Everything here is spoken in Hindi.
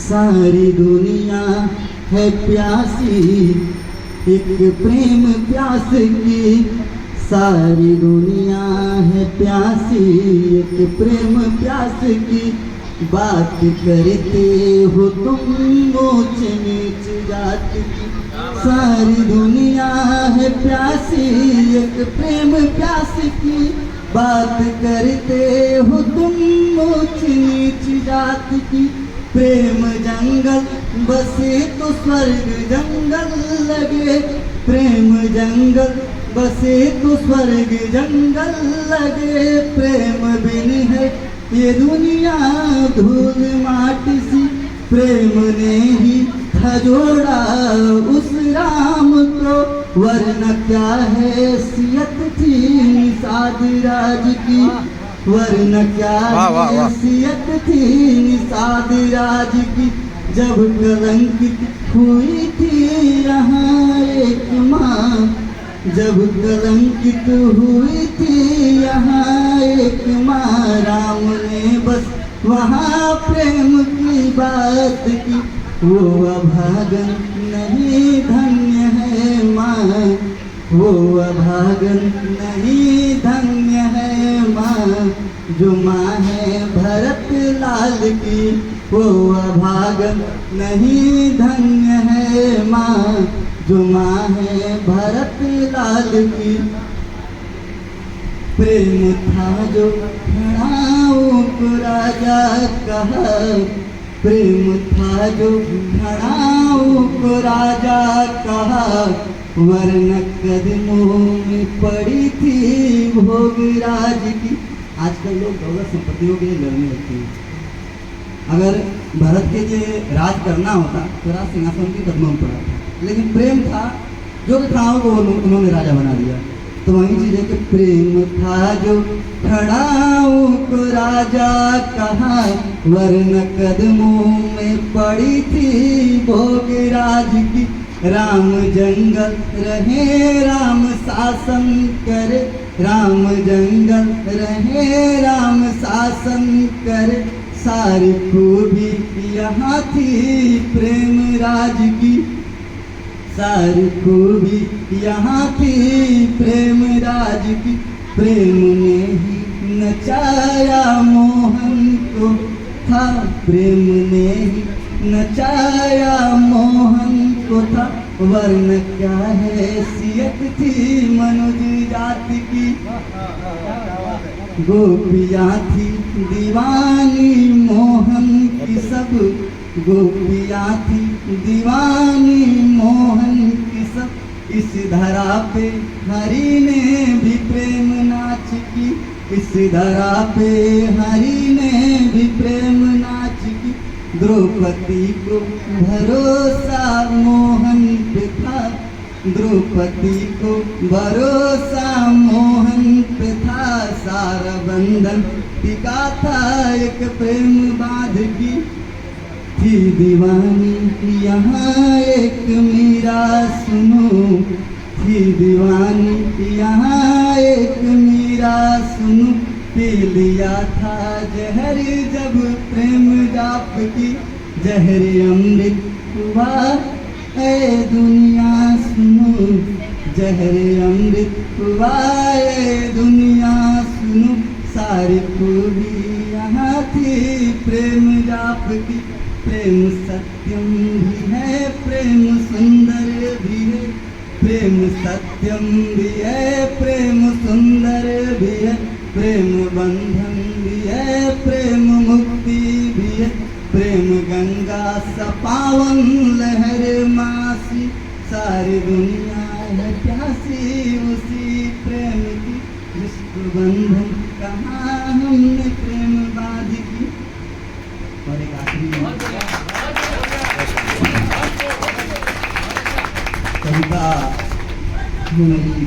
सारी दुनिया है प्यासी एक प्रेम प्यास की, सारी दुनिया है प्यासी एक प्रेम प्यास की। बात करते हो तुम ऊंच नीच जात की, सारी दुनिया है प्यासी एक प्रेम प्यास की। बात करते हो तुम ऊंच नीच जात की। प्रेम जंगल बसे तो स्वर्ग जंगल लगे, प्रेम जंगल बसे तो स्वर्ग जंगल लगे। प्रेम बिन है ये दुनिया धूल माटी सी, प्रेम ने ही था जोड़ा उस राम को। वरना क्या हैसियत थी निषाद राज की, वरना क्या हैसियत थी निषाद राज की। जब कलंकित हुई थी यहाँ एक माँ, जब कलंकित हुई थी यहाँ एक माँ। राम ने बस वहाँ प्रेम की बात की, वो अभागन नहीं धन्य है माँ, वो अभागन नहीं धन्य है माँ। जो माँ है भरत लाल की, वो अभागन नहीं धन्य है माँ, जो माँ है भरत लाल की। प्रेम था जो खड़ाओं को राजा कहा, प्रेम था जो खड़ाओं को राजा कहा। वरना कदमों में पड़ी थी भोगराज की। आजकल लोग दौलत संपत्तियों के लिए लड़ने लगते हैं। अगर भरत के लिए राज करना होता तो राज सिंहासन के कदमों में पड़ा था, लेकिन प्रेम था जो कि खड़ाओं को उन्होंने राजा बना दिया। तो वही चीज है कि प्रेम था जो खड़ाओं को राजा कहा, वरना कदमों में पड़ी थी भोगराज की। राम जंगल रहे राम शासन करे, राम जंगल रहे राम शासन करे। सारी खूबी यहाँ थी प्रेम राज की, सारी खूबी यहाँ थी प्रेम राज की। प्रेम ने ही नचाया मोहन को था, प्रेम ने ही नचाया मोहन को था। वरना क्या हैसियत थी मनुज जाति की। गोपियाँ थी दीवानी मोहन की सब, गोपियाँ थी दीवानी मोहन की सब। इस धरा पे हरि ने भी प्रेम नाच की, इस धरा पे हरि ने भी प्रेम नाच की। द्रौपदी को भरोसा मोहन पे था, द्रौपदी को भरोसा मोहन पे था। सारा बंधन टिका था एक प्रेम बांध की। थी दीवानी यहाँ एक मीरा सुनो, थी दीवानी यहाँ एक मीरा सुनो। पी लिया था जहर जब प्रेम जाप की, जहर अमृत हुआ ऐ दुनिया सुनो, जहर अमृत हुआ ऐ दुनिया सुनो। सारी खूबी यहाँ थी प्रेम जाप की। प्रेम सत्यम भी है प्रेम सुंदर भी है, प्रेम सत्यम भी है प्रेम सुंदर भी है। प्रेम बंधन भी है प्रेम मुक्ति भी है। प्रेम गंगा सा पावन लहर मासी, सारी दुनिया है प्यासी उसी प्रेम की। विश्व बंधन कहाँ हमने प्रेम बांध की। और एक आखिरी कविता मेरी